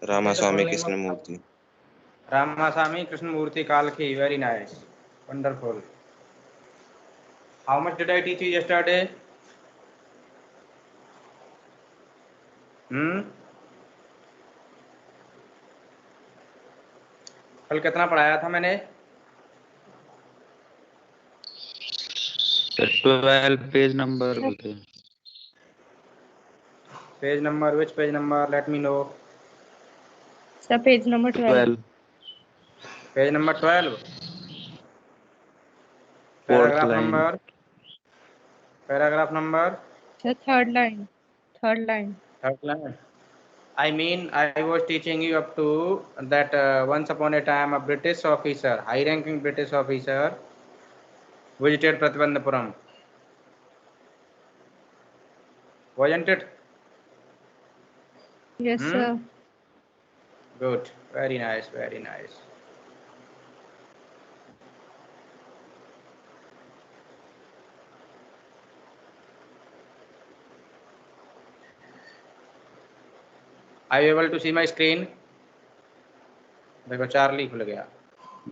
Ramaswamy Krishnamurti. Ramaswamy Krishnamurti Kalki. Very nice. Wonderful. How much did I teach you yesterday? कल कितना पढ़ाया था मैंने? 12 page number. Page number, which page number? Let me know. Sir, page number 12. Page number 12. Fourth Paragraph line. number. Paragraph number. Sir, third line. Third line. Third line. I mean, I was teaching you up to that once upon a time a British officer, high-ranking British officer, visited Pratibandhapuram. Wasn't it? Yes, sir. Good. Very nice. Very nice. Are you able to see my screen? देखो Charlie खुल गया.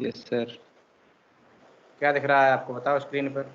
Yes sir. क्या दिख रहा है आपको बताओ screen पर?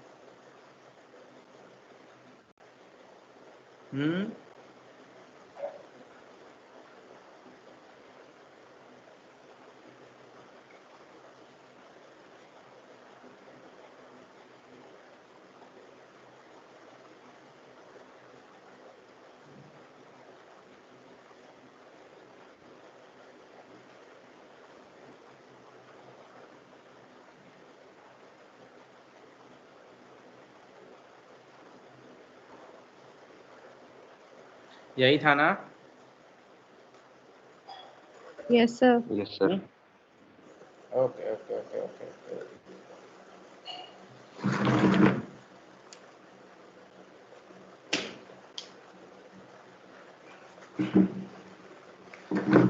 यही था ना? Yes, sir. Yes sir. Okay.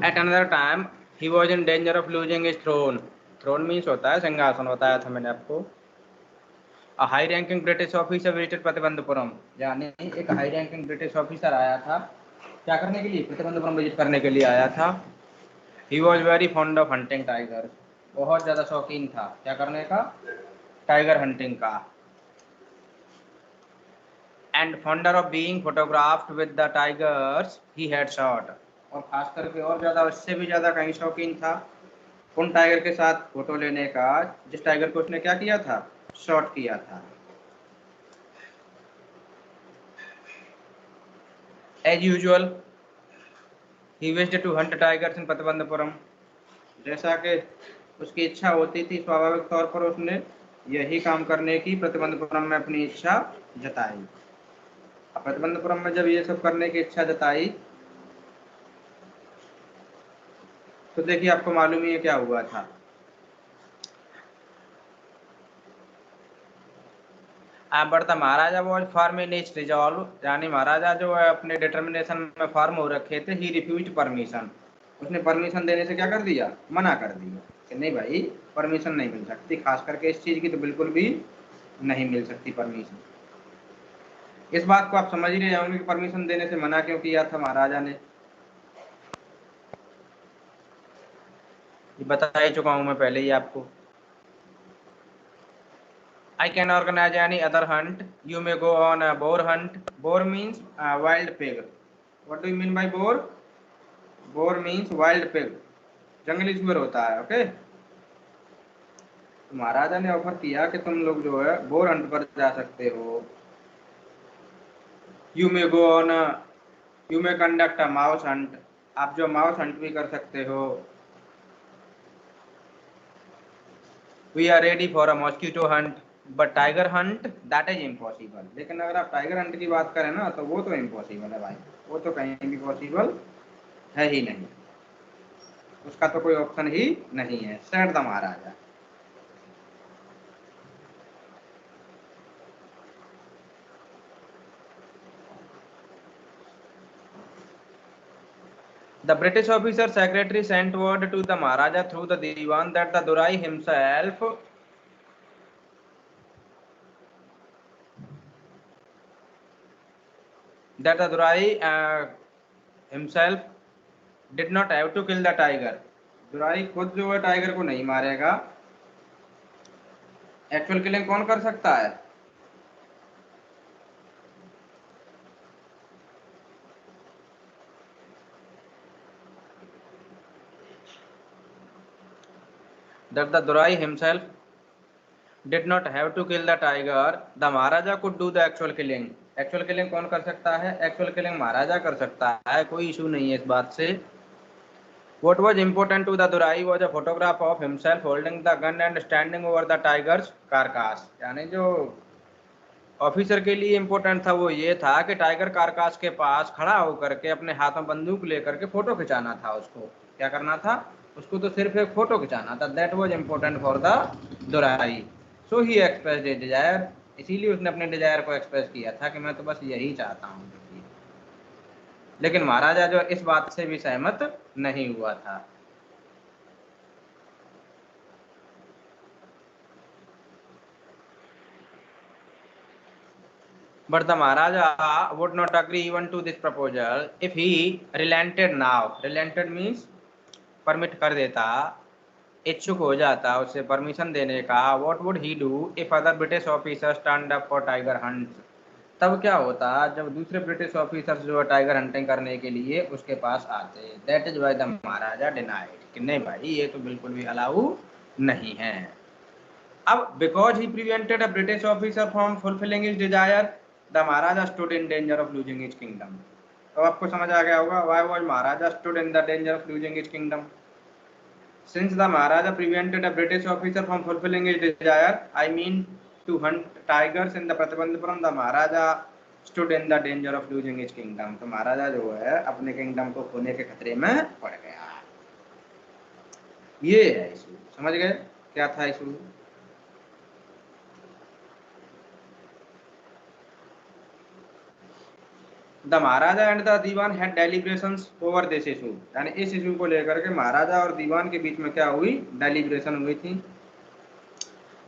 At another time, he was in danger of losing his throne. Throne means होता है सिंहासन, बताया था मैंने आपको. A high-ranking British officer visited Pratibandapuram. यानी एक high-ranking British officer आया था. क्या करने के लिए? प्रतिबंधपुरम विजिट करने के लिए आया था. He was very fond of hunting tigers. बहुत ज़्यादा शौकीन था. क्या करने का? टाइगर हंटिंग का. And fonder of being photographed with the tigers he had shot. और खास करके और ज़्यादा, उससे भी ज़्यादा कहीं शौकीन था उन टाइगर के साथ फोटो लेने का जिस टाइगर को उसने क्या किया था? शॉट किया था. As usual, he wished to hunt tigers in Pratibandapuram. जैसा कि उसकी इच्छा होती थी स्वाभाविक तौर पर उसने यही काम करने की प्रतिबंधपुरम में अपनी इच्छा जताई. प्रतिबंधपुरम में जब ये सब करने की इच्छा जताई तो देखिए आपको मालूम ही है क्या हुआ था. But the Maharaja was firm in his resolve. यानी महाराजा जो है अपने डिटर्मिनेशन में फर्म हो रखे थे. ही रिफ्यूज्ड परमिशन. उसने परमिशन देने से क्या कर दिया? मना कर दिया कि नहीं भाई परमिशन नहीं मिल सकती. खास करके इस चीज की तो बिल्कुल भी नहीं मिल सकती परमिशन. इस बात को आप समझ ही रहे होंगे कि परमिशन देने से मना क्यों किया था महाराजा ने. ये बता ही चुका हूं मैं पहले ही आपको. I can organize any other hunt. You may go on a boar hunt. Boar means wild pig. What do you mean by boar? Boar means wild pig. जंगली सुअर होता है. ओके. तो महाराजा ने ऑफर किया कि तुम लोग जो है बोर हंट पर जा सकते हो. You may go on a, you may conduct a mouse hunt. आप जो माउस हंट भी कर सकते हो. We are ready for a mosquito hunt. But tiger Hunt that is impossible. लेकिन अगर आप टाइगर हंट की बात करें ना तो वो तो इम्पॉसिबल है भाई. वो तो कहीं भी पॉसिबल है ही नहीं. उसका तो कोई ऑप्शन ही नहीं है. Said the Maharaja. The British officer secretary sent word to the Maharaja through the Diwan that the Durai himself himself did not have to kill the tiger, Durai खुद जो है टाइगर को नहीं मारेगा। एक्चुअल किलिंग कौन कर सकता है? That the Durai himself did not have to kill the tiger, the Maharaja could do the actual killing. Actual killing कौन कर सकता है? एक्चुअल किलिंग महाराजा कर सकता है, कोई इशू नहीं है इस बात से। What was important to the Durai was a photograph of himself holding the gun and standing over the tiger's carcass. यानी जो ऑफिसर के लिए इम्पोर्टेंट था वो ये था कि टाइगर कारकास के पास खड़ा होकर के अपने हाथ में बंदूक लेकर के फोटो खिंचाना था। उसको क्या करना था? उसको तो सिर्फ एक फोटो खिंचाना था। That was important for the Durai, so he expressed A Dzire, इसीलिए उसने अपने डिजायर को एक्सप्रेस किया था कि मैं तो बस यही चाहता हूँ। लेकिन महाराजा जो इस बात से भी सहमत नहीं हुआ था। But the Maharaja would not agree even to this proposal if he relented now. Relented means permit कर देता, इच्छुक हो जाता उससे परमिशन देने का। What would he do if other British officers turned up for tiger hunts? तब क्या होता जब दूसरे ब्रिटिश ऑफिसर्स जो टाइगर हंटिंग करने के लिए उसके पास आते? That is why the Maharaja denied कि नहीं भाई ये तो बिल्कुल भी अलाउ नहीं है। अब because he prevented a British officer from fulfilling his desire, the Maharaja stood in danger of losing his kingdom. तो आपको समझ आ गया होगा why was Maharaja stood in the danger of losing his kingdom? Since the Maharaja prevented a British officer from fulfilling his desire, I mean to hunt tigers in the Pratibandhapuram, the Maharaja stood in the danger of losing his kingdom. तो महाराजा जो है अपने kingdom को खोने के खतरे में पड़ गया। ये है इशू, समझ गए क्या था issue? The Maharaja and the Diwan had deliberations over this issue, यानी इस इशू को लेकर के महाराजा और दीवान के बीच में क्या हुई? डेलिब्रेशन हुई थी।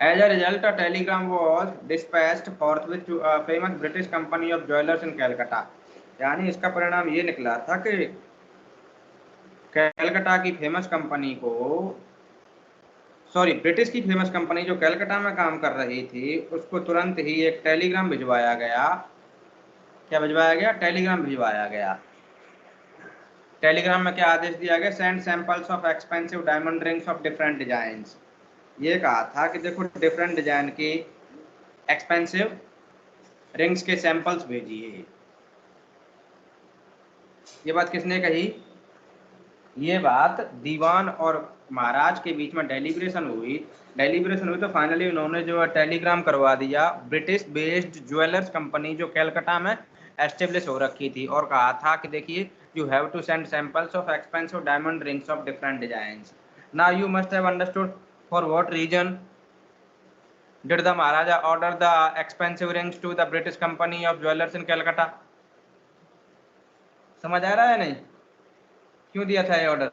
As a result a telegram was dispatched forthwith to a famous British company of jewellers in Calcutta, यानी इसका परिणाम ये निकला था कि कलकत्ता की फेमस कंपनी को, सॉरी ब्रिटिश की फेमस कंपनी जो कलकत्ता में काम कर रही थी उसको तुरंत ही एक टेलीग्राम भिजवाया गया। क्या भिजवाया गया? टेलीग्राम भिजवाया गया। टेलीग्राम में क्या आदेश दिया गया? Send samples of expensive diamond rings of different designs. ये कहा था कि देखो डिफरेंट डिजाइन की एक्सपेंसिव रिंग्स के सैंपल्स भेजिए। ये बात किसने कही? ये बात दीवान और महाराज के बीच में डेलिब्रेशन हुई तो फाइनली उन्होंने जो टेलीग्राम करवा दिया ब्रिटिश बेस्ड ज्वेलर्स कंपनी जो कलकत्ता में एस्टेब्लिश हो रखी थी, और कहा था कि देखिए you have to send samples of expensive diamond rings of different designs. Now you must have understood for what reason did the Maharaja order the expensive rings to the British company of jewellers in Calcutta. समझ आ रहा है नहीं? क्यों दिया था ये order?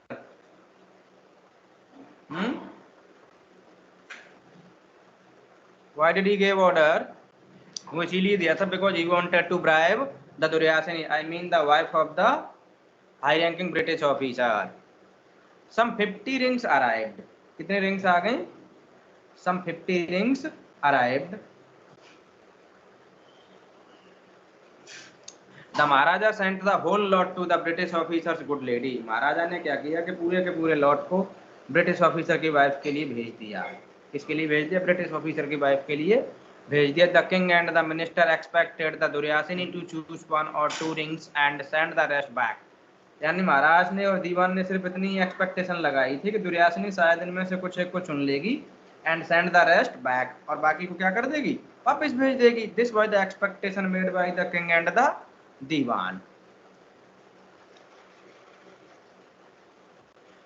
Why did he give order? वो इसीलिए दिया था because he wanted to bribe the Duryasini, I mean the wife of the high-ranking British officer. Some 50 rings arrived. कितने rings आ गए? Some 50 rings arrived. The Maharaja sent the whole lot to the British officer's good lady. महाराजा ने क्या किया कि पूरे के पूरे lot को ब्रिटिश ऑफिसर की वाइफ के लिए भेज दिया। किसके लिए भेज दिया? ब्रिटिश ऑफिसर की वाइफ के लिए भेज दिया। The king and the minister expected the Duraisani to choose 1 or 2 rings and send the rest back. यानी महाराज ने और दीवान ने सिर्फ इतनी एक्सपेक्टेशन लगाई थी कि दुर्यासिनी शायद इनमें से कुछ एक को चुन लेगी and send the rest back, और बाकी को क्या कर देगी? वापस भेज देगी। This was the expectation made by the king and the Dewan.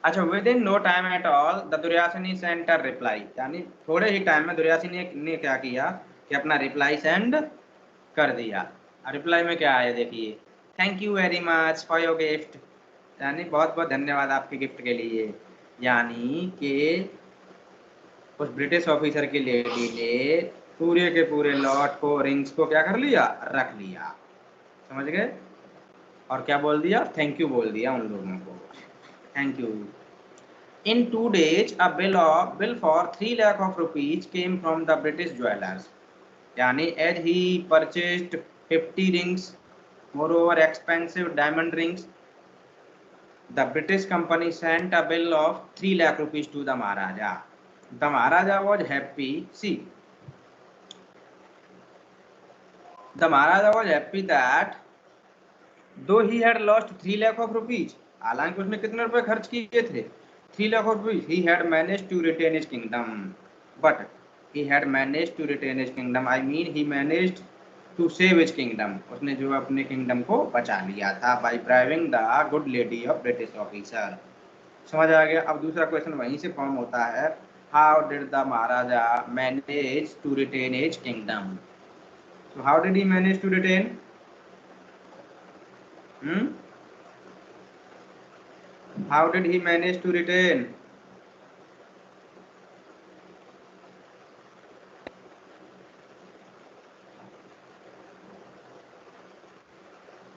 अच्छा, within no time at all the Duraisani sent a reply, यानी थोड़े ही टाइम में दुर्यासिनी ने क्या किया कि अपना रिप्लाई सेंड कर दिया। रिप्लाई में क्या आया देखिए, thank you very much for your gift, यानी बहुत बहुत धन्यवाद आपके गिफ्ट के लिए। यानी कि उस ब्रिटिश ऑफिसर की लेडी ने पूरे के पूरे लॉट को, रिंग्स को क्या कर लिया? रख लिया। समझ गए? और क्या बोल दिया? थैंक यू बोल दिया उन लोगों को। Thank you. In 2 days, a bill for 3 lakh of rupees came from the British jewelers. Yani, as he purchased 50 rings, moreover expensive diamond rings, the British company sent a bill of 3 lakh rupees to the Maharaja. The Maharaja was happy. See, the Maharaja was happy that though he had lost 3 lakh of rupees, हालांकि उसने कितने रुपए खर्च किए थे 3 lakh of rupees, he had managed to retain his kingdom. But he had managed to retain his kingdom, I mean he managed to save his kingdom. उसने जो अपने किंगडम को बचा लिया था by bribing the good lady of British officer. समझ आ गया? अब दूसरा क्वेश्चन वहीं से फॉर्म होता है, how did the Maharaja manage to retain his kingdom? So how did he manage to retain? How did he manage to retain?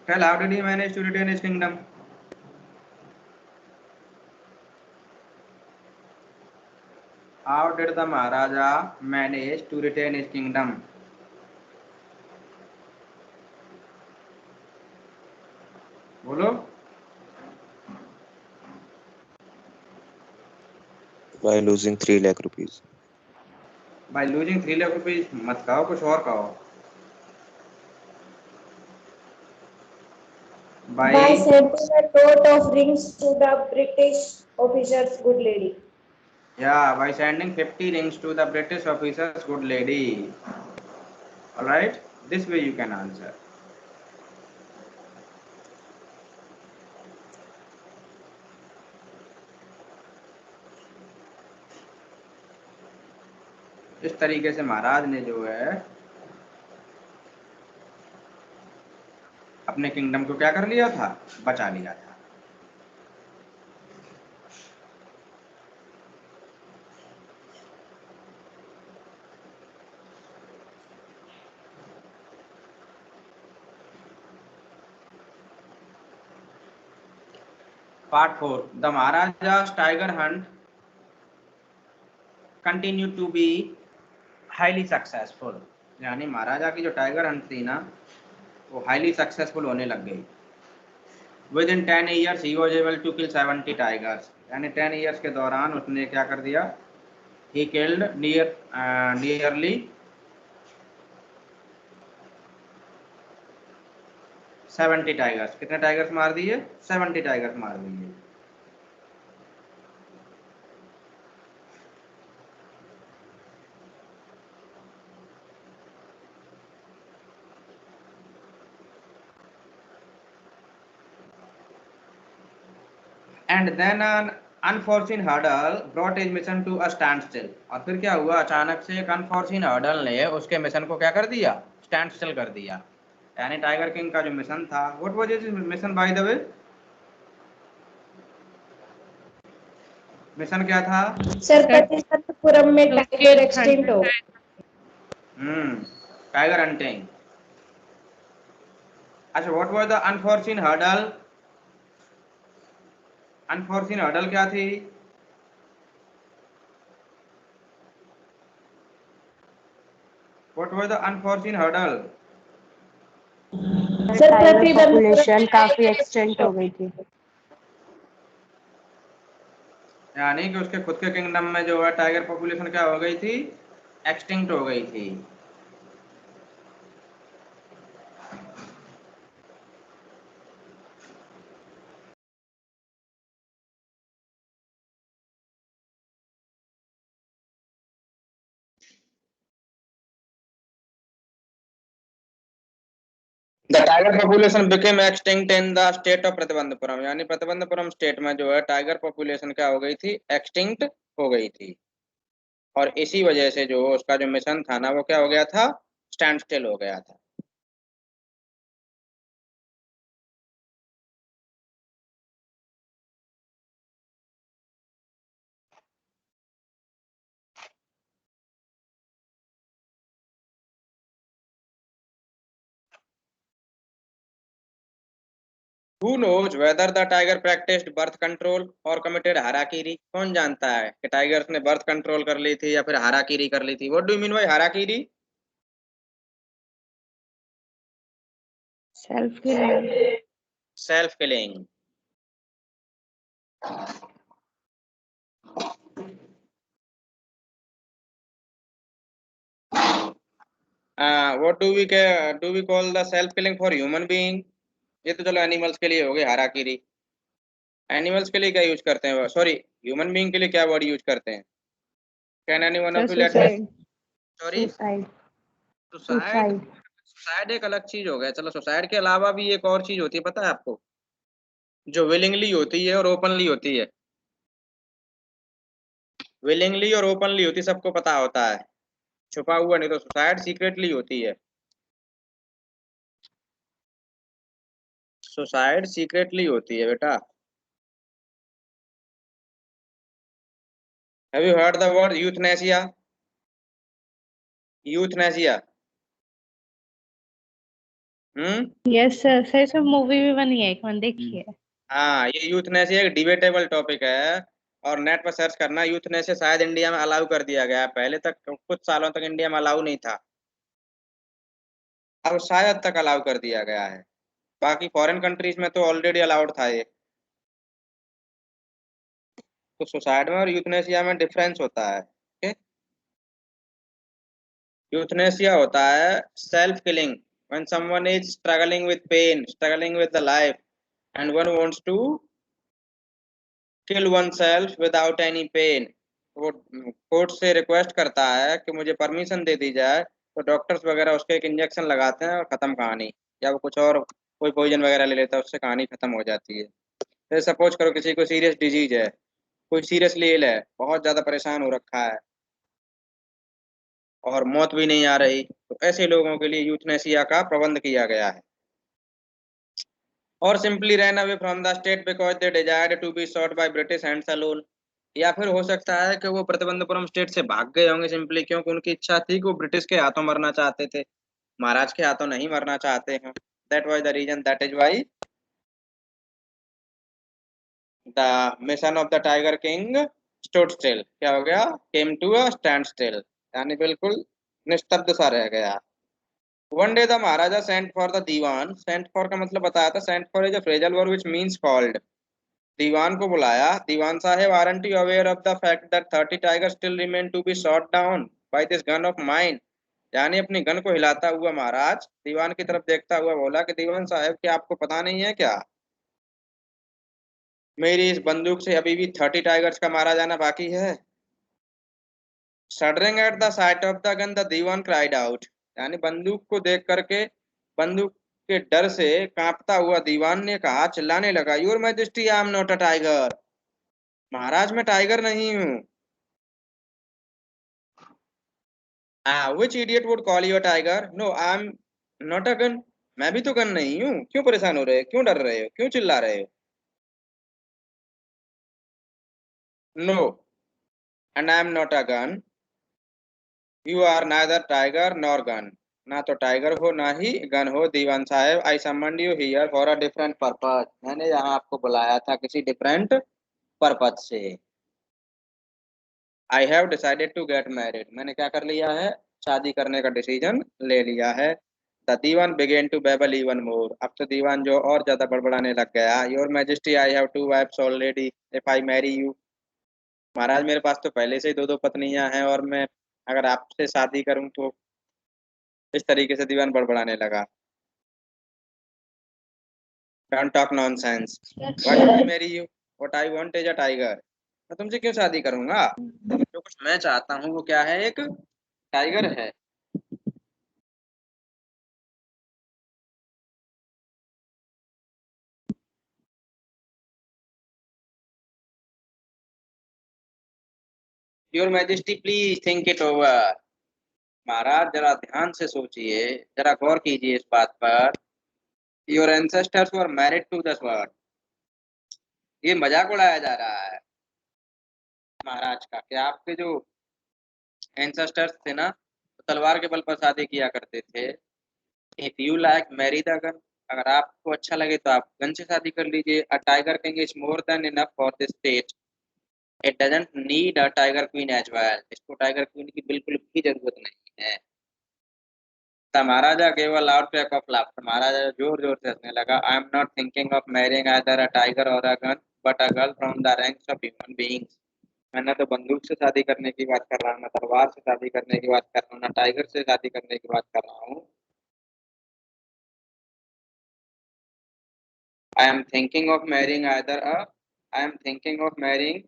Tell, how did he manage to retain his kingdom? How did the Maharaja manage to retain his kingdom? बोलो. By losing 3 lakh rupees. By losing 3 lakh rupees. मत कहो, कुछ और कहो. By sending a tote of rings to the British officer's good lady. Yeah, by sending 50 rings to the British officer's good lady. Alright, this way you can answer. इस तरीके से महाराज ने जो है अपने किंगडम को क्या कर लिया था, बचा लिया था. Part 4. The Maharaja's tiger hunt continued to be highly successful. यानी महाराजा की जो टाइगर हंट थी ना, वो हाईली सक्सेसफुल होने लग गई. Within 10 years he was able to kill 70 tigers. यानी 10 years के दौरान उसने क्या कर दिया, he killed nearly 70 tigers. कितने टाइगर्स मार दिए? 70 टाइगर्स मार दिए. And then an unforeseen hurdle brought his mission to a standstill. और फिर क्या हुआ, अचानक से एक अनफॉर्चून हर्डल ने उसके मिशन को क्या कर दिया, स्टैंड स्टिल कर दिया. यानी टाइगर किंग का जो मिशन था, what was his mission by the way? Mission क्या था? सर पतिपुरम में टाइगर एक्सटिंक्ट हो. Tiger hunting. अच्छा, what was the unforeseen hurdle? Unforeseen hurdle क्या थी? What was the unforeseen hurdle? Sir population काफी एक्सटेंड हो गई थी. यानी कि उसके खुद के किंगडम में जो है टाइगर पॉपुलेशन क्या हो गई थी, एक्सटिंक्ट हो गई थी. The tiger population became extinct in the state of Pratibandapuram. यानी प्रतिबंधपुरम स्टेट में जो है टाइगर पॉपुलेशन क्या हो गई थी, एक्सटिंक्ट हो गई थी. और इसी वजह से जो उसका जो मिशन था ना, वो क्या हो गया था, स्टैंड स्टिल हो गया था. Who knows whether the tiger practiced birth control or committed harakiri? कौन जानता है कि टाइगर्स ने बर्थ कंट्रोल कर ली थी या फिर हाराकीरी कर ली थी? What do you mean by harakiri? Self killing. Self killing. What do we call the self killing for human being? ये तो चलो एनिमल्स के लिए हो गई हाराकीरी। एनिमल्स के लिए क्या यूज करते हैं? सॉरी, ह्यूमन बीइंग के लिए क्या वर्ड यूज करते हैं? Can any one Sir, of you let me? suicide. Sorry, Suicide. Suicide. Suicide. Suicide एक अलग चीज हो गया। चलो, सुसाइड के अलावा भी एक और चीज होती है, पता है आपको? जो विलिंगली होती है और ओपनली होती है। विलिंगली और ओपनली होती, सबको पता होता है, छुपा हुआ नहीं। तो सुसाइड सीक्रेटली होती है। सुसाइड सीक्रेटली होती है बेटा। Have you heard the word euthanasia? Euthanasia. Yes, sir. Sir इसमें मूवी भी बनी है एक, मैंने देखी है। हाँ, ये यूथनेसिया एक डिबेटेबल टॉपिक है और नेट पर सर्च करना। यूथनेसिया शायद इंडिया में अलाउ कर दिया गया है, पहले तक कुछ सालों तक इंडिया में अलाउ नहीं था, अब शायद तक अलाउ कर दिया गया है। बाकी फॉरेन कंट्रीज में तो ऑलरेडी अलाउड था ये। तो सुसाइड में और यूथनेसिया में डिफरेंस होता है। ओके, यूथनेसिया होता है self killing when someone is struggling with pain, struggling with the life and one wants to kill oneself without any pain. वो कोर्ट से रिक्वेस्ट करता है कि मुझे परमिशन दे दी जाए, तो डॉक्टर्स वगैरह उसके एक इंजेक्शन लगाते हैं और खत्म कहानी। या वो कुछ और कोई पॉइजन वगैरह ले लेता है, उससे कहानी खत्म हो जाती है। जैसे सपोज करो किसी को सीरियस डिजीज है, कोई सीरियसली इल है, बहुत ज्यादा परेशान हो रखा है और मौत भी नहीं आ रही, तो ऐसे लोगों के लिए यूथनेसिया का प्रबंध किया गया है। और simply run away from the state because they desired to be shot by British hands alone. या फिर हो सकता है कि वो प्रतिबंधपुरम स्टेट से भाग गए होंगे सिंपली क्योंकि उनकी इच्छा थी कि वो ब्रिटिश के हाथों मरना चाहते थे, महाराज के हाथों नहीं मरना चाहते हैं। That was the reason, that is why the mission of the tiger king stood still. क्या हो गया? Came to a standstill, यानी बिल्कुल निस्तब्ध सा रह गया। One day the Maharaja sent for the Dewan. Sent for का मतलब बताया था, sent for is a phrasal verb which means called. Dewan को बुलाया। Dewan Saheb, aren't you aware of the fact that 30 tiger still remain to be shot down by this gun of mine? यानी अपनी gun को हिलाता हुआ महाराज दीवान की तरफ देखता हुआ बोला कि दीवान साहब, क्या आपको पता नहीं है क्या, मेरी इस बंदूक से अभी भी 30 टाइगर्स का मारा जाना बाकी है? Shuddering at the sight of the gun the Diwan cried out. यानी बंदूक को देख करके, बंदूक के डर से कांपता हुआ दीवान ने कहा, चिल्लाने लगा, your majesty, I am not a tiger. Maharaj, मैं टाइगर नहीं हूँ। Which idiot would call you a tiger? No, I am not a gun. मैं भी तो गन नहीं हूँ। क्यों परेशान हो रहे हो? क्यों डर रहे हो? क्यों चिल्ला रहे हो? No, and I am not a gun. You are neither tiger nor gun. ना तो टाइगर हो ना ही गन हो Dewan Sahab. I summoned you here for a different purpose. मैंने यहाँ आपको बुलाया था किसी डिफरेंट पर्पज से। I have decided to get married. मैंने क्या कर लिया है? शादी करने का डिसीजन ले लिया है। The Dewan began to babble even more. अब तो दीवान जो और ज्यादा बड़बड़ाने लग गया। Your majesty, I have two wives already if I marry you. Maharaj, मेरे पास तो पहले से ही दो दो पत्नियां हैं और मैं अगर आपसे शादी करूं तो। इस तरीके से दीवान बड़बड़ाने लगा। Don't talk nonsense. Why should I marry you? What I want is a tiger. मैं तुमसे क्यों शादी करूंगा? जो कुछ मैं चाहता हूँ वो क्या है? एक टाइगर है। Your majesty please think it over. Maharaj, जरा ध्यान से सोचिए, जरा गौर कीजिए इस बात पर। Your ancestors were married to the sword. ये मजाक उड़ाया जा रहा है महाराज का, कि आपके जो एंसेस्टर्स थे ना, तो तलवार के बल पर शादी किया करते थे। If you like marry the gun, अगर आपको अच्छा लगे तो आप गन से शादी कर लीजिए। A tiger king is more than enough for this state, it doesn't need a tiger queen as well, इसको टाइगर क्वीन की बिल्कुल भी जरूरत नहीं है। The Maharaja gave a loud crack of laughter, महाराजा जोर जोर से हंसने लगा। I am not thinking of marrying either a tiger or a gun but a girl from the ranks of human beings, मैं ना तो बंदूक से शादी करने की बात कर रहा हूँ, ना तलवार से शादी करने की बात कर रहा हूँ, ना टाइगर से शादी करने की बात कर रहा हूँ। I am thinking of marrying either a I am thinking of marrying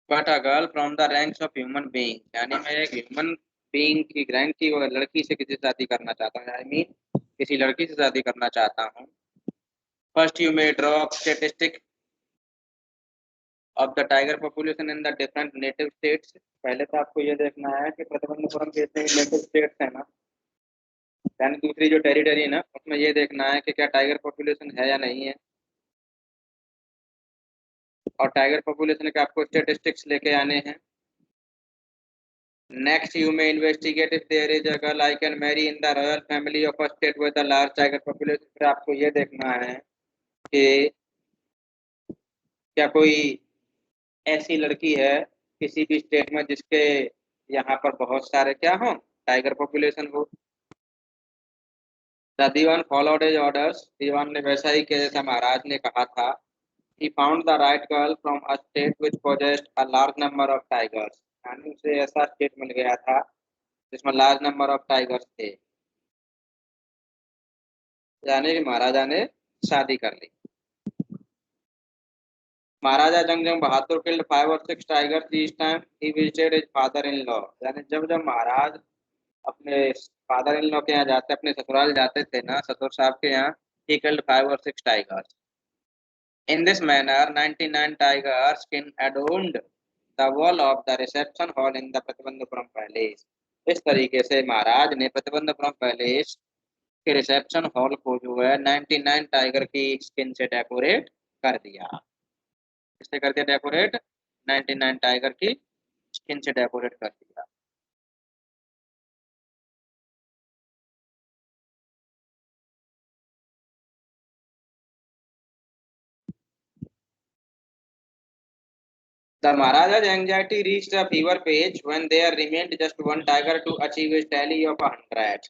but a girl from the ranks of human being, यानी मैं एक ह्यूमन बीइंग की रैंक की वो लड़की से किसी से शादी करना चाहता हूँ, आई मीन किसी लड़की से शादी करना चाहता हूँ। First you may draw statistic of the tiger population in the different native states, पहले तो आपको ये देखना है कि प्रतिबंधपुरम के जितने नेटिव स्टेट्स है ना, यानी दूसरी जो टेरिटरी है ना, उसमें ये देखना है कि क्या टाइगर पॉपुलेशन है या नहीं है, और टाइगर पॉपुलेशन के आपको स्टेटिस्टिक्स लेके आने हैं। Next you may investigate if there is a girl I can marry in the royal family of a state with a large tiger population, फिर आपको ये देखना है कि क्या कोई ऐसी लड़की है किसी भी स्टेट में जिसके यहाँ पर बहुत सारे क्या हो, टाइगर पॉपुलेशन हो। The Dewan followed his orders, Dewan ने वैसा ही किया जैसा महाराज ने कहा था। He found the right girl from a state which possessed a large number of tigers, यानी उसे ऐसा स्टेट मिल गया था जिसमें लार्ज नंबर ऑफ टाइगर्स थे, यानी कि महाराजा ने शादी कर ली। महाराजा जंग बहादुर killed 5 or 6 tigers each time he visited his father-in-law, यानी जब जब महाराज अपने फादर इन लॉ के यहाँ जाते, अपने ससुराल जाते थे ना, ससुर साहब के यहाँ, he killed 5 or 6 tigers. In this manner 99 tigers skin adorned the wall of the reception hall in the Pratibandapuram palace, इस तरीके से महाराज ने प्रतिबंधपुरम पैलेस के रिसेप्शन हॉल को जो है 99 टाइगर की स्किन से डेकोरेट कर दिया। किससे कर दिया डेकोरेट? 99 टाइगर की स्किन से डेकोरेट कर दिया। The Maharaja's anxiety reached a fever pitch when there remained just one tiger to achieve a tally of 100,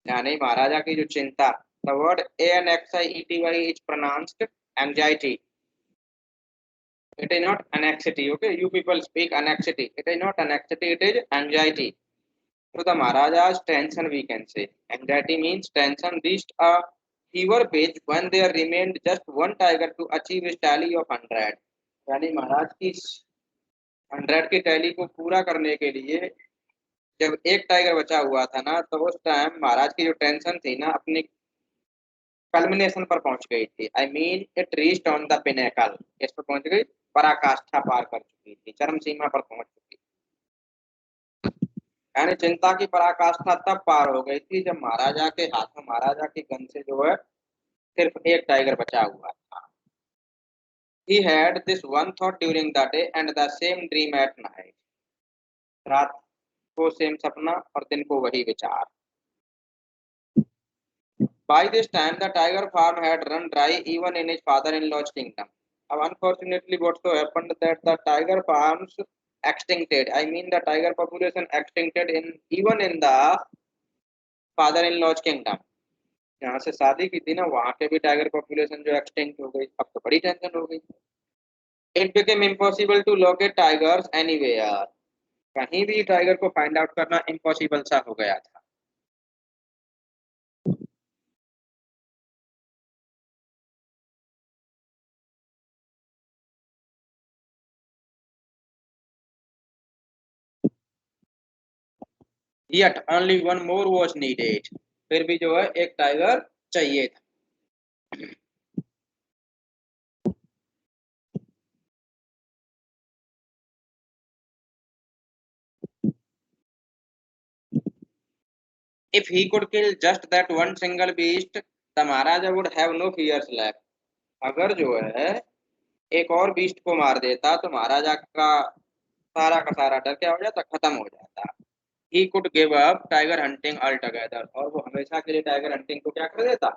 यानी महाराजा की जो चिंता, the word anxiety is pronounced anxiety, it is not anxiety, okay, you people speak anxiety, it is not anxiety, it is anxiety. So the Maharaja's tension, we can say anxiety means tension, reached a fever pitch when there remained just one tiger to achieve a tally of 100, यानी महाराज की 100 की tally को पूरा करने के लिए जब एक टाइगर बचा हुआ था ना, तो उस टाइम महाराज की जो टेंशन थी ना, अपनी कल्मिनेशन पर पहुंच गई थी। I mean it reached on the pinnacle, इस पर पहुंच गई, पराकाष्ठा पार कर चुकी थी, चरम सीमा पर पहुंच चुकी, यानी चिंता की पराकाष्ठा तब पार हो गई थी जब महाराजा के हाथों, महाराजा की गन से जो है सिर्फ एक टाइगर बचा हुआ था। He had this one thought during the day and the same dream at night, रात को सेम सपना और दिन को वही विचार। By this time the tiger farm had run dry even in his father-in-law's kingdom. अब unfortunately what so happened that the tiger farms extincted, I mean the tiger population extincted in even in the father-in-law's kingdom, जहाँ से शादी की थी ना, वहां पे भी टाइगर पॉपुलेशन जो एक्सटिंक्ट हो गई। अब तो बड़ी टेंशन हो गई। It became impossible to locate tigers anywhere, कहीं भी टाइगर को फाइंड आउट करना इम्पॉसिबल सा हो गया था। Yet only one more was needed, फिर भी जो है एक टाइगर चाहिए था। If he could kill just that one single beast, the Maharaja would have no fears left. अगर जो है एक और बीस्ट को मार देता तो महाराजा का सारा डर क्या हो जाता, खत्म हो जाता। He could give up tiger hunting all together, और वो हमेशा के लिए टाइगर हंटिंग को क्या कर देता,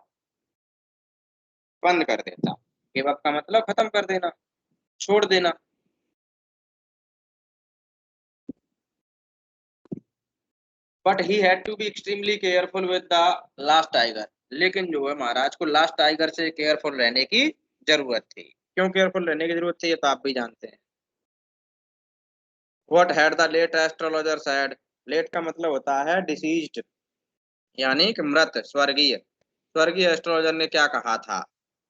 बंद कर देता। गिव अप का मतलब खत्म कर देना, छोड़ देना। But he had to be extremely careful with the last tiger, लेकिन जो है महाराज को लास्ट टाइगर से केयरफुल रहने की जरूरत थी। क्यों केयरफुल रहने की जरूरत थी, ये तो आप भी जानते हैं। What had the late astrologer said, late का मतलब होता है डिसीज्ड, यानी कि मृत, स्वर्गीय। स्वर्गीय एस्ट्रोलॉजर ने क्या कहा था,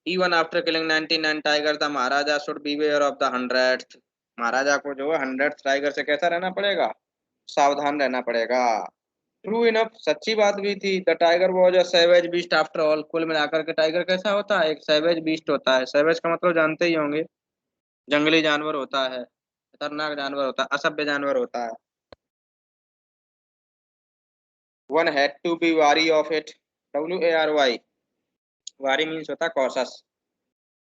even after killing 99 tiger the Maharaja should beware of the 100th, महाराजा को जो है 100th टाइगर से कैसा रहना पड़ेगा, सावधान रहना पड़ेगा। ट्रू इनफ, सच्ची बात भी थी। The tiger was a savage beast after all, कुल मिलाकर के टाइगर कैसा होता है, एक सैवेज बीस्ट होता है। सैवेज का मतलब जानते ही होंगे, जंगली जानवर होता है, खतरनाक जानवर होता है, असभ्य जानवर होता है। वन हैड टू बी वारी ऑफ इट, WARY, वारी मीन्स होता है कॉशस,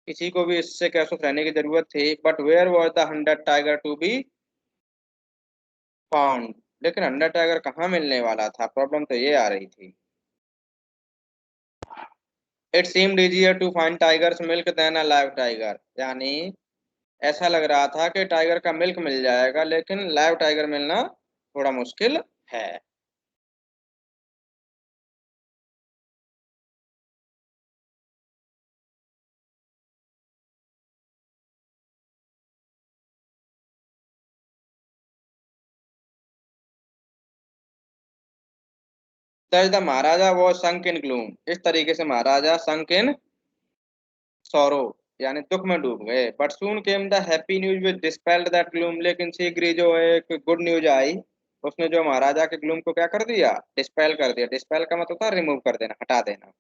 किसी को भी इससे कैसे रहने की जरूरत थी। But where was the 100th tiger to be found, लेकिन 100 टाइगर कहाँ मिलने वाला था, प्रॉब्लम तो ये आ रही थी। It seemed easier to find tigers milk than a live tiger, यानी ऐसा लग रहा था कि टाइगर का मिल्क मिल जाएगा, लेकिन लाइव टाइगर मिलना थोड़ा मुश्किल है। Thus the Maharaja was sunk in gloom, इस तरीके से महाराजा sunk in sorrow, यानी दुख में डूब गए। But soon came the happy news which dispelled that gloom, लेकिन शीघ्र ही जो है एक गुड न्यूज आई, उसने जो महाराजा के ग्लूम को क्या कर दिया, डिस्पेल कर दिया। डिस्पेल का मतलब था रिमूव कर देना, हटा देना।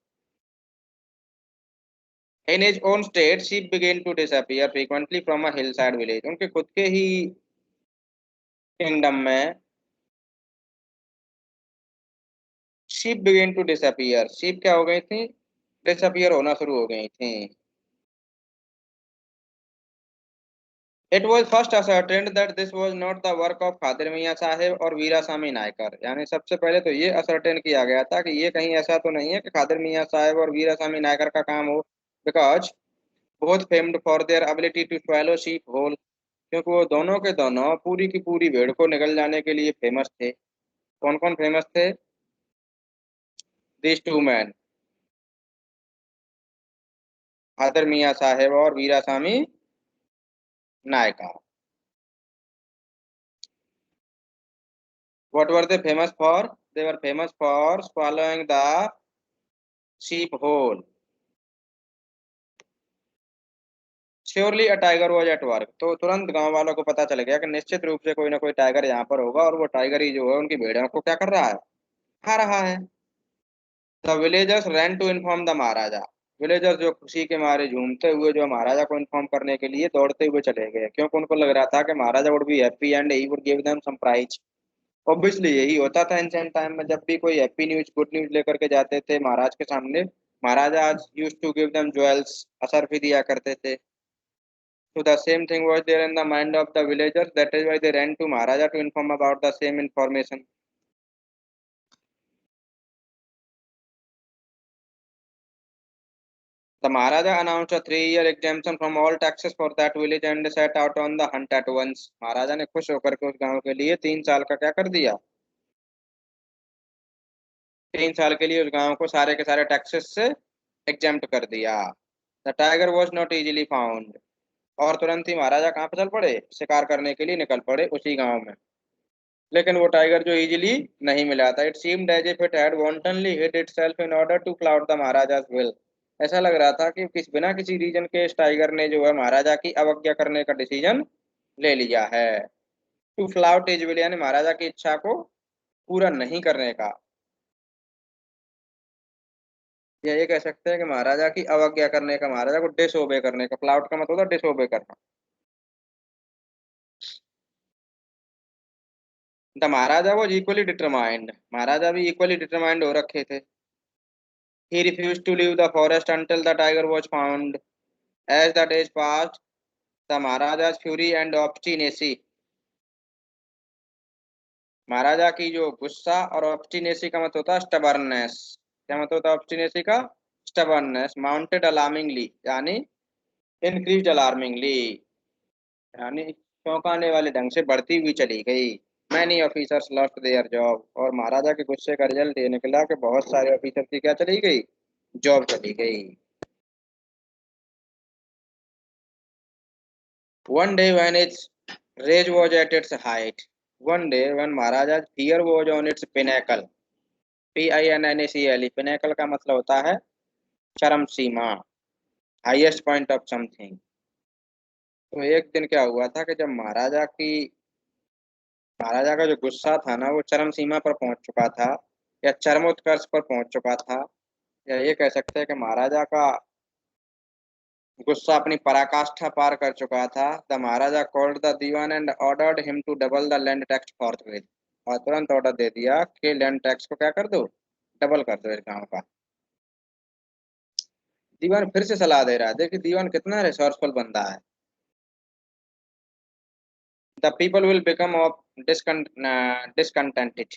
In his own state sheep began to disappear frequently from a hillside village, उनके खुद के ही किंगडम में sheep began to disappear, sheep क्या हो गई थी, डिसअपीयर होना शुरू हो गई थी। It was first ascertained that this was not the work of Khadir मियाँ साहेब और वीरास्वामी नायकर, यानी सबसे पहले तो ये असर्टेन किया गया था कि ये कहीं ऐसा तो नहीं है कि खादिर मियाँ साहेब और वीरास्वामी नायकर का काम हो। Because both famed for their ability to swallow sheep whole, क्योंकि वो दोनों के दोनों पूरी की पूरी भेड़ को निगल जाने के लिए फेमस थे। कौन कौन फेमस थे, दिस टू मैन, खादर मियाँ साहेब और Veeraswami Naicker. What were they famous for? They were famous for swallowing the sheep whole. Surely a tiger was at work, तो तुरंत गांव वालों को पता चल गया कि निश्चित रूप से कोई ना कोई टाइगर यहाँ पर होगा, और वो टाइगर ही जो है उनकी भेड़ों को क्या कर रहा है, खा रहा है। The villagers ran to inform the Maharaja, villagers जो खुशी के मारे झूमते हुए जो महाराजा को इन्फॉर्म करने के लिए दौड़ते हुए चले गए, क्योंकि उनको लग रहा था कि Maharaja would be happy and he would give them some prize. Obviously यही होता था एंशिएंट टाइम में, जब भी कोई हैप्पी न्यूज, गुड न्यूज लेकर के जाते थे महाराज के सामने, Maharaja used to give them jewels, असरफी दिया करते थे। So the same thing was there in the mind of the villagers. That is why they ran to Maharaja to inform about the same information. The Maharaja announced a 3-year exemption from all taxes for that village and set out on the hunt at once. महाराजा ने खुश होकर के उस गांव के लिए 3 साल का क्या कर दिया, 3 साल के लिए उस गांव को सारे के सारे टैक्सेस से एग्जेम्प्ट कर दिया। The tiger was not easily found, और तुरंत ही महाराजा कहाँ पे चल पड़े, शिकार करने के लिए निकल पड़े उसी गांव में। लेकिन वो टाइगर जो इजीली नहीं मिला था। It seemed as if it had wantonly hid itself in order to flout the Maharaja's will, ऐसा लग रहा था कि बिना किसी रीजन के इस टाइगर ने जो है महाराजा की अवज्ञा करने का डिसीजन ले लिया है। टू फ्लाउट इज विल, यानी महाराजा की इच्छा को पूरा नहीं करने का, या ये कह सकते हैं कि महाराजा की अवज्ञा करने का, महाराजा को डिसओबे करने का। फ्लाउट का मतलब होता है डिसओबे करना। The Maharaja was equally determined, Maharaja भी इक्वली डिटरमाइंड हो रखे थे। He refused to leave the forest until the tiger was found, As the days passed, the Maharaja's fury and obstinacy, महाराजा की जो गुस्सा और ऑब्स्टिनेसी का मतलब होता है स्टबर्ननेस। क्या मतलब होता है ऑब्स्टिनेसी का? स्टबर्ननेस। माउंटेड अलार्मिंगली यानी इंक्रीज अलार्मिंगली, यानी चौंकाने वाले ढंग से बढ़ती हुई चली गई। Many officers lost their job, और महाराजा के गुस्से का रिजल्ट ये निकला कि बहुत सारे ऑफिसर की क्या चली गई? जॉब चली गई। One day when its rage was at its height, one day when Maharaja's fear was on its pinnacle, P-I-N-N-A-C-L-E, pinnacle का मतलब होता है चरम सीमा, हाईएस्ट पॉइंट ऑफ समथिंग। तो एक दिन क्या हुआ था कि जब महाराजा का जो गुस्सा था ना वो चरम सीमा पर पहुंच चुका था, या चरमोत्कर्ष पर पहुंच चुका था, या ये कह सकते हैं कि महाराजा का गुस्सा अपनी पराकाष्ठा पार कर चुका था। The Maharaja called the Dewan and ordered him to double the land tax forthwith, और तुरंत ऑर्डर दे दिया कि लैंड टैक्स को क्या कर दो? डबल कर दो इस गांव का। दीवान फिर से सलाह दे रहा है। देखिए दीवान कितना रिसोर्सफुल बंदा है। The people will become of discontented,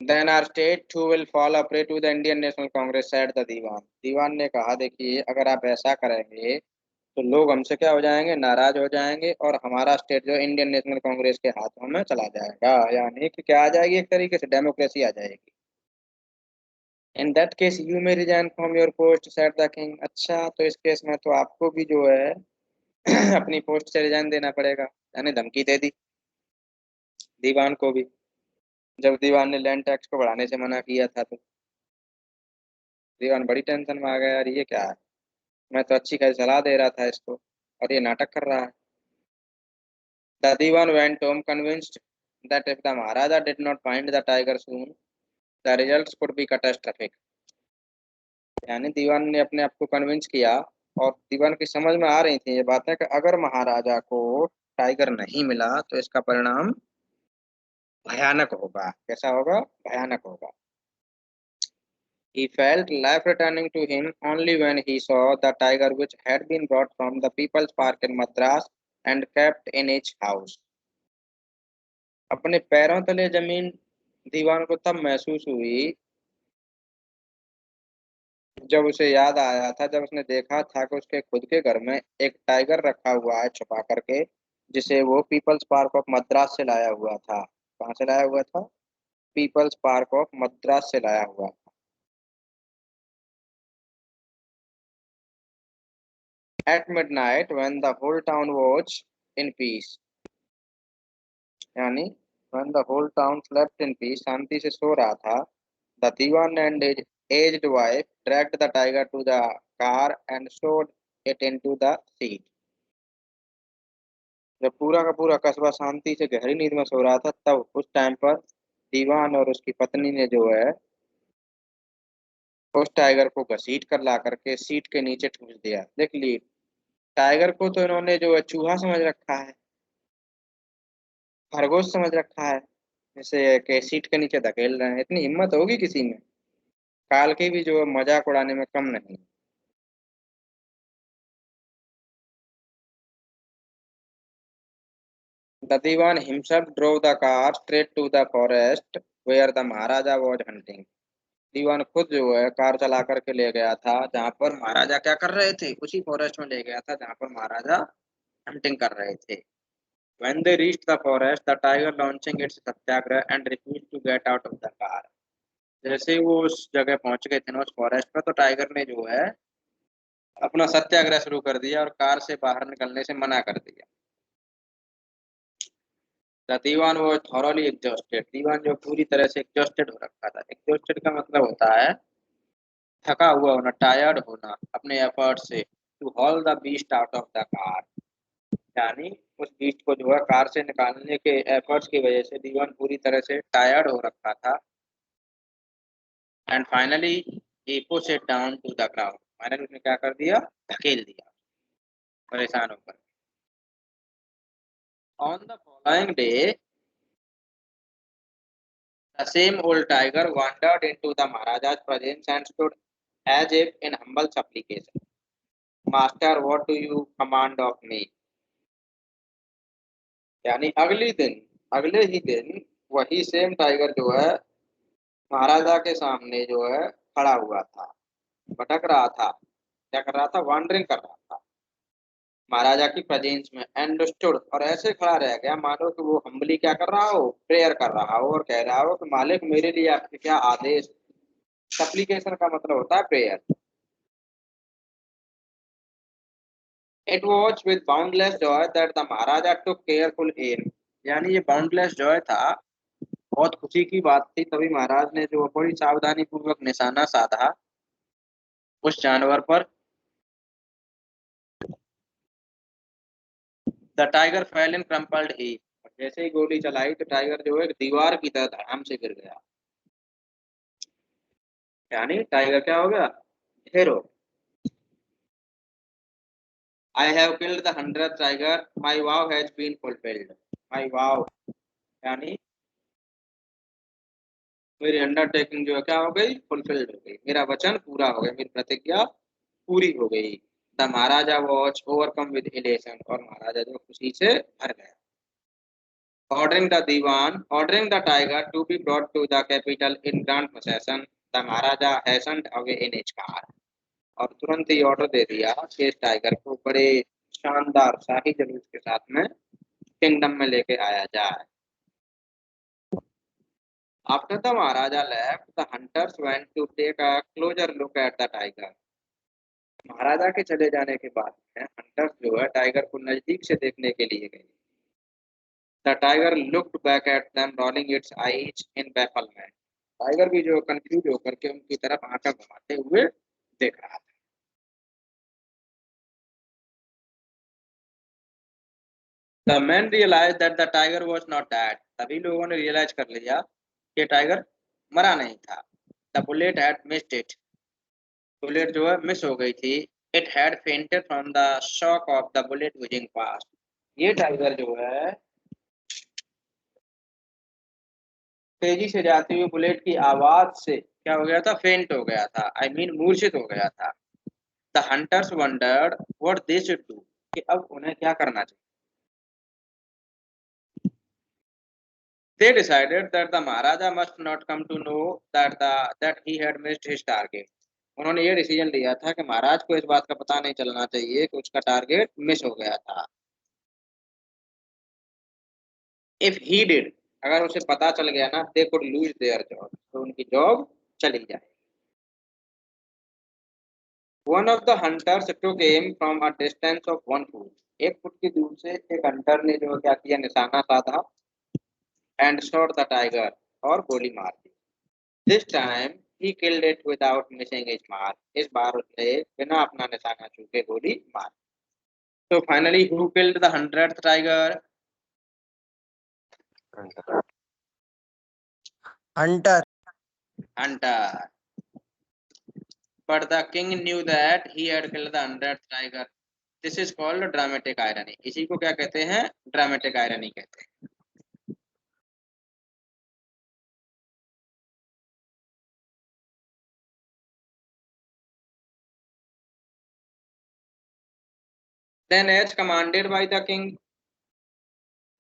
then our state too will fall a prey to the Indian National Congress, said the दीवान। दीवान ने कहा देखिए अगर आप ऐसा करेंगे तो लोग हमसे क्या हो जाएंगे? नाराज हो जाएंगे, और हमारा स्टेट जो इंडियन नेशनल कांग्रेस के हाथों में चला जाएगा, यानी कि क्या आ जाएगी? एक तरीके से डेमोक्रेसी आ जाएगी। In that case you may resign from your post, said the king. अच्छा तो इस केस में तो आपको भी जो है अपनी पोस्ट से रिजाइन देना पड़ेगा, यानी धमकी दे दी दीवान को भी। जब दीवान ने लैंड टैक्स को बढ़ाने से मना किया था तो दीवान बड़ी टेंशन में आ गया, यार ये क्या है? मैं तो अच्छी खासी सलाह दे रहा था इसको और ये नाटक कर रहा है। The Diwan went home convinced that if the Maharaja did not find the tiger soon, the results could be catastrophic. यानी दीवान ने अपने आप को कन्विंस किया, और दीवान की समझ में आ रही थी ये बातें कि अगर महाराजा को टाइगर नहीं मिला तो इसका परिणाम भयानक होगा। कैसा होगा? भयानक होगा। He felt life returning to him only when he saw the tiger which had been brought from the People's Park in Madras and kept in his house. अपने पैरों तले जमीन दीवान को तब महसूस हुई जब उसे याद आया था, जब उसने देखा था कि उसके खुद के घर में एक टाइगर रखा हुआ है छुपा करके, जिसे वो पीपल्स पार्क ऑफ मद्रास से लाया हुआ था। कहाँ से लाया हुआ था? पीपल्स पार्क ऑफ मद्रास से लाया हुआ था। At midnight when the whole town was in peace, यानी when the whole town slept in peace, शांति से सो रहा था, the Diwan and his aged wife dragged the tiger to the car and stowed it into the seat. जब पूरा का पूरा कस्बा शांति से गहरी नींद में सो रहा था, तब उस टाइम पर दीवान और उसकी पत्नी ने जो है उस टाइगर को घसीट कर ला करके सीट के नीचे ठूस दिया। देख ली, टाइगर को तो इन्होंने जो है चूहा समझ रखा है, खरगोश समझ रखा है, जैसे कि सीट के नीचे धकेल रहे हैं। इतनी हिम्मत होगी किसी में? काल की भी जो है मजाक उड़ाने में कम नहीं। The Diwan himself drove the car straight to the forest where the Maharaja was hunting. दीवान खुद जो है कार चला करके ले गया था जहां पर महाराजा क्या कर रहे थे? उसी फॉरेस्ट में ले गया था जहां पर महाराजा हंटिंग कर रहे थे। When they reached the forest, the tiger launching its satyagraha and refused to get out of the car. जैसे ही वो उस जगह पहुंच गए थे ना उस फॉरेस्ट पर, तो टाइगर ने जो है अपना सत्याग्रह शुरू कर दिया और कार से बाहर निकलने से मना कर दिया। The दीवान वो थॉरली एग्जॉस्टेड, दीवान जो पूरी तरह से एग्जॉस्टेड हो रखा था। एग्जॉस्टेड का मतलब होता है थका हुआ होना, टायर्ड होना अपने एफर्ट से। To haul the beast out of the car, यानी उस बीस्ट को जो है कार से निकालने के एफर्ट्स की वजह से दीवान पूरी तरह से टायर्ड हो रखा था। And finally he push it down to the ground, finally उसने क्या कर दिया? धकेल दिया परेशान होकर। On the following day the same old tiger wandered into the Maharaja's presence and stood as if in humble supplication. Master what do you command of me. यानी अगले ही दिन वही सेम टाइगर जो है महाराजा के सामने जो है खड़ा हुआ था, भटक रहा था, क्या कर रहा था, वॉन्डरिंग कर रहा था महाराजा की प्रेजेंस में, एंड स्टूड, और ऐसे खड़ा रह गया मानो कि वो हम्बली क्या कर रहा हो, प्रेयर कर रहा हो और कह रहा हो कि मालिक मेरे लिए आपके क्या आदेश। सप्लीकेशन का मतलब होता है prayer. It was with boundless joy that the Maharaja took careful aim. यानी ये बाउंडलेस जॉय था, बहुत खुशी की बात थी, तभी महाराज ने जो बड़ी सावधानी पूर्वक निशाना साधा उस जानवर पर। The tiger fell in crumpled heap. जैसे ही गोली चलाई तो टाइगर जो है दीवार की तरह धड़ाम से गिर गया। यानी टाइगर क्या हो गया, ढेर हो। I have killed the 100th tiger. My vow has been fulfilled. My vow यानी मेरी अंडरटेकिंग जो है क्या हो गई, फुलफिल्ड हो गई, मेरा वचन पूरा हो गया, मेरी प्रतिज्ञा पूरी हो गई। The Maharaja was overcome with elation, और महाराजा जो खुशी से भर गया। ordering the tiger to be brought to the capital in grand procession, the Maharaja hastened away in his car। और तुरंत ही ऑर्डर दे दिया कि इस टाइगर को बड़े शानदार शाही जुलूस के साथ में किंगडम में लेके आया जाए। After the Maharaja left, the hunters went to take a closer look at the tiger। महाराजा के चले जाने के बाद में हंटर्स जो है टाइगर को नजदीक से देखने के लिए गए। The tiger looked back at them, rolling its eyes in bafflement। Tiger भी जो कंफ्यूज होकर के उनकी तरफ आंखें घुमाते हुए देख रहा था। The men realized that the tiger was not dead। तभी लोगों ने रियलाइज कर लिया कि टाइगर मरा नहीं था। The bullet had missed it। Bullet जो है मिस हो गई थी। It had fainted from the shock of the bullet whizzing past। ये टाइगर जो है तेजी से जाती हुई बुलेट की आवाज से क्या हो गया था, फेंट हो गया था, आई मीन मूर्छित हो गया था। The hunters wondered what they should do, कि अब उन्हें क्या करना चाहिए। They decided that the Maharaja must not come to know that he had missed his target। उन्होंने ये डिसीजन लिया था कि महाराज को इस बात का पता नहीं चलना चाहिए कि उसका टारगेट मिस हो गया था। If he did, अगर उसे पता चल गया ना, they could lose their job, तो उनकी जॉब चली जाए। One of the hunters took aim from a distance of 1 foot। 1 foot की दूर से एक हंटर ने जो क्या किया, निशाना साधा, and shot the tiger, और गोली मार दी। This time he killed it without missing his mark। इस बार उसने बिना अपना निशाना छूके गोली मार। So finally who killed the 100th tiger? Hunter. Hunter। But the king knew that he had killed the 100th tiger। This is called dramatic irony। इसी को क्या कहते हैं, ड्रामेटिक आयरनी कहते हैं। Then as commanded by the king,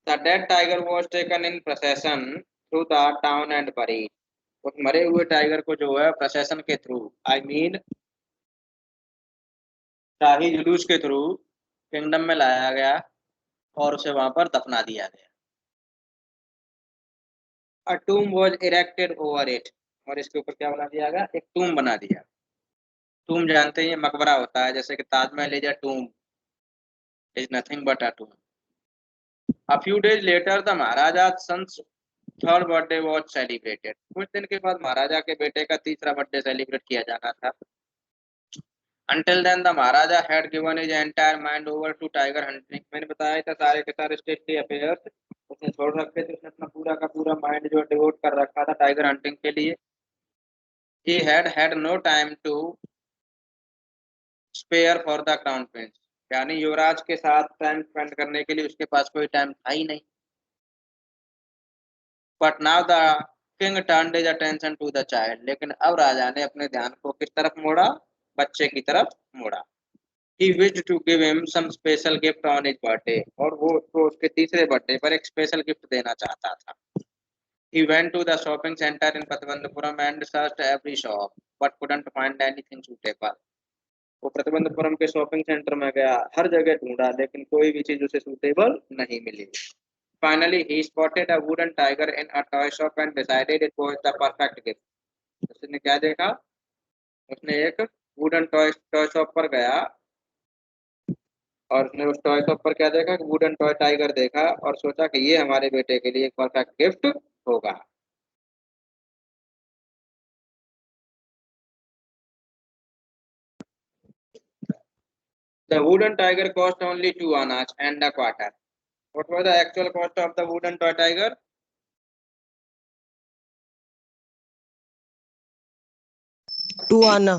the dead tiger was taken in procession through the town and buried। उस मरे हुए टाइगर को जो है प्रोसेशन के थ्रू, आई मीन शाही जुलूस के थ्रू किंगडम में लाया गया और उसे वहां पर दफना दिया गया। A tomb was erected over it। और इसके ऊपर क्या बना दिया गया, एक टूम बना दिया। टूम जानते हैं, मकबरा होता है, जैसे कि Taj Mahal is a tomb, is nothing but a tomb. A few days later the Maharaja's son's third birthday was celebrated. कुछ दिन के बाद महाराजा के बेटे का तीसरा बर्थडे सेलिब्रेट किया जाना था। Until then the Maharaja had given his entire mind over to tiger hunting। मैंने बताया था सारे के सारे स्टेट के अफेयर्स उसने छोड़ रखे थे, उसने अपना पूरा का पूरा माइंड जो डिवोट कर रखा था टाइगर हंटिंग के लिए। He had no time to spare for the crown prince। यानी युवराज के साथ टाइम स्पेंड करने के लिए उसके पास कोई टाइम था ही नहीं। But now the king turned his attention to the child। लेकिन अब राजा ने अपने ध्यान को किस तरफ मोड़ा, बच्चे की तरफ मोड़ा। he wished to give him some special gift on his birthday, और वो उसको उसके तीसरे बर्थडे पर एक स्पेशल गिफ्ट देना चाहता था. He went to the shopping center in Patibandhupuram and searched every shop but couldn't find anything suitable. वो प्रतिबंधपुरम के शॉपिंग सेंटर में गया, हर जगह ढूंढा लेकिन कोई भी चीज उसे सूटेबल नहीं मिली. Finally, he spotted a wooden tiger in a toy shop and decided it was the perfect gift. उसने क्या देखा? उसने एक वुडन टॉय शॉप पर गया और उसने उस टॉय शॉप पर क्या देखा कि वुडन टॉय टाइगर देखा और सोचा कि ये हमारे बेटे के लिए एक परफेक्ट गिफ्ट होगा. The wooden tiger cost only 2 annas and a quarter. What was the actual cost of the wooden toy tiger? 2 आना.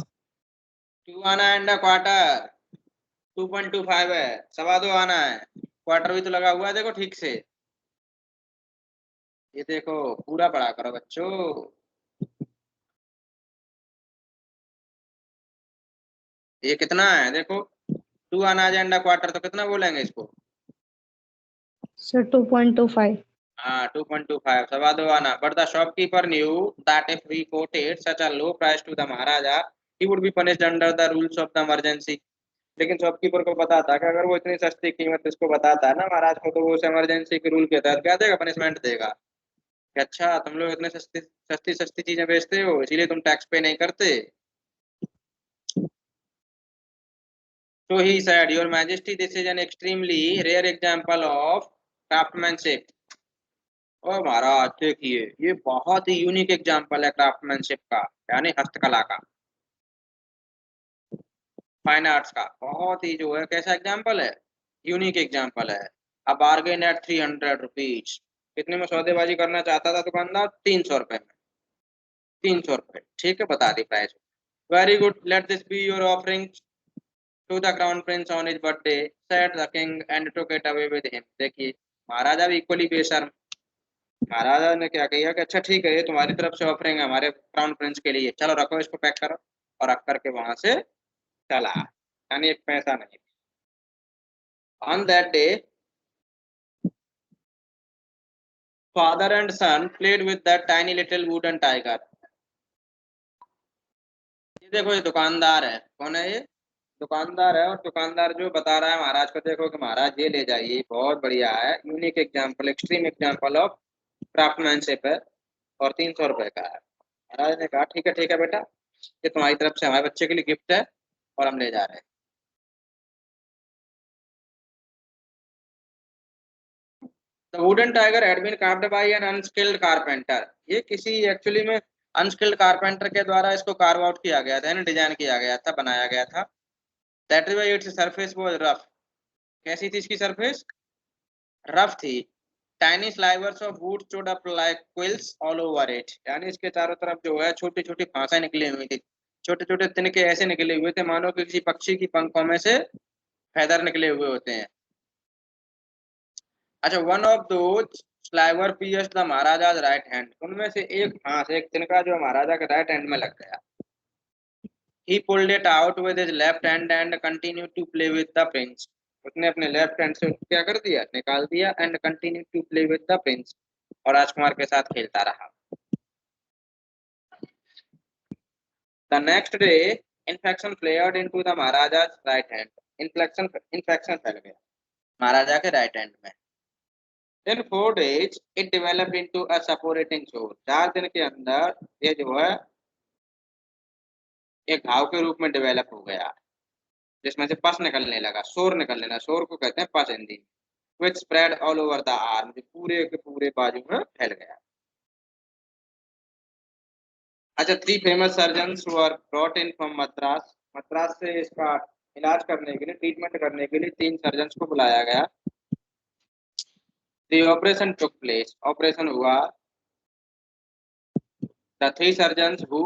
2 anna and a quarter. 2.25 है, 2.25 आना है. क्वार्टर भी तो लगा हुआ है, देखो ठीक से. ये देखो पूरा पढ़ा करो बच्चों. ये कितना है देखो, 2 आना एंड क्वार्टर, तो कितना बोलेंगे इसको? Sir, 2.25. 2.25, 2.25 आना. But the shopkeeper knew that if he quoted such a low price to the Maharaja, he would be punished under the rules of the emergency. लेकिन शॉपकीपर को पता था कि अगर वो इतनी सस्ती कीमत इसको बताता है ना महाराज को, तो वो उस इमरजेंसी के रूल के तहत क्या देगा? पनिशमेंट देगा कि अच्छा तुम लोग इतने सस्ती सस्ती चीजें बेचते हो, इसीलिए तुम टैक्स पे नहीं करते. So he said, Your Majesty, this is an extremely rare example of craftsmanship. ओ महाराज देखिए, ये बहुत ही यूनिक एग्जाम्पल है क्राफ्टमैनशिप का, यानी हस्तकला का, फाइन आर्ट्स का. बहुत ही जो है कैसा एग्जाम्पल है? यूनिक एग्जाम्पल है. अब बार्गेन एट 300 रुपीज. कितने में सौदेबाजी करना चाहता था दुकानदार? 300 रुपए में. 300 रुपए, ठीक है, बता दी price. Very good, let this be your offering to the crown prince on his birthday, said the king and took it away with him. देखिए महाराजा भी इक्वली बेशर्म. महाराजा ने क्या कहा कि अच्छा ठीक है, ये तुम्हारी तरफ से ऑफरिंग है हमारे क्राउन प्रिंस के लिए, चलो रखो इसको, पैक करो, और रख करके वहां से चला, यानी एक पैसा नहीं. On that day, father and son played with that tiny little wooden tiger. ये देखो, ये दुकानदार है. कौन है ये? दुकानदार है. और दुकानदार जो बता रहा है महाराज को, देखो कि महाराज ये ले जाइए, बहुत बढ़िया है, unique example, extreme example of craftsmanship है, और 300 रुपए का है. महाराज ने कहा ठीक है बेटा, ये तुम्हारी तरफ से हमारे बच्चे के लिए गिफ्ट है और हम ले जा रहे हैं. The wooden tiger had been carved by an unskilled carpenter. ये किसी एक्चुअली में अनस्किल्ड कारपेंटर के द्वारा इसको कार्व आउट किया गया था, डिजाइन किया गया था, बनाया गया था. That is why its surface was rough. कैसी थी इसकी सरफेस? रफ थी. Tiny slivers of wood stood up like quills all over it. यानी इसके चारों तरफ जो है छोटी छोटी फांसें निकली हुई थी, छोटे छोटे तिनके ऐसे निकले हुए थे मानो कि किसी पक्षी की पंखों में से फैदर निकले हुए होते हैं. अच्छा, one of those sliver pierced the Maharaja's right hand. उनमें से एक फांस, एक तिनका जो महाराजा के राइट हैंड में लग गया. He pulled it out with his left hand and continued to play with the prince. उसने अपने लेफ्ट हैंड से क्या कर दिया? निकाल दिया. And continue to play with the prince, और राजकुमार के साथ खेलता रहा. The next day infection flared into the Maharaja's right hand. Infection फैल गया महाराजा के राइट हैंड में. In 4 days it developed into a suffocating sore. 4 दिन के अंदर ये जो है एक घाव के रूप में डेवलप हो गया, जिसमें से पस निकलने लगा, शोर निकलने लगा. शोर को कहते हैं पस Hindi. which spread all over the arm. पूरे के पूरे बाजू में फैल गया. अच्छा, 3 famous surgeons were brought in from Madras. Madras से इसका इलाज करने के लिए, ट्रीटमेंट करने के लिए 3 सर्जन्स को बुलाया गया. The operation took place. Operation हुआ. The 3 surgeons who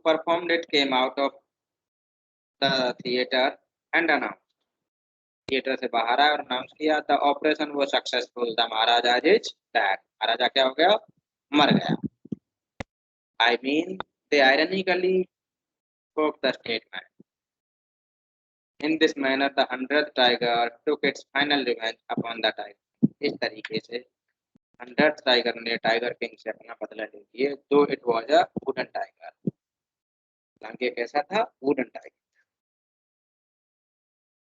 performed it came out of the theater and announced. Theatre से बाहर आया और अनाउंस किया, the operation was successful, the Maharaja is dead. Maharaja क्या हो गया? मर गया. I mean they ironically spoke the statement. In this manner, the 100th tiger took its final revenge upon the tiger. इस तरीके से 100th टाइगर ने टाइगर किंग से अपना बदला ले लिया, दो it was a wooden tiger, हालांकि कैसा था, वुडन टाइगर।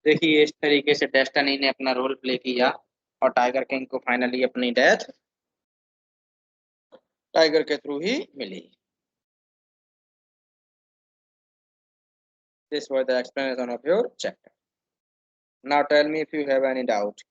देखिए इस तरीके से डेस्टिनी ने अपना रोल प्ले किया और टाइगर किंग को फाइनली अपनी डेथ टाइगर के थ्रू ही मिली। This was the explanation of your chapter. Now tell me if you have any doubt.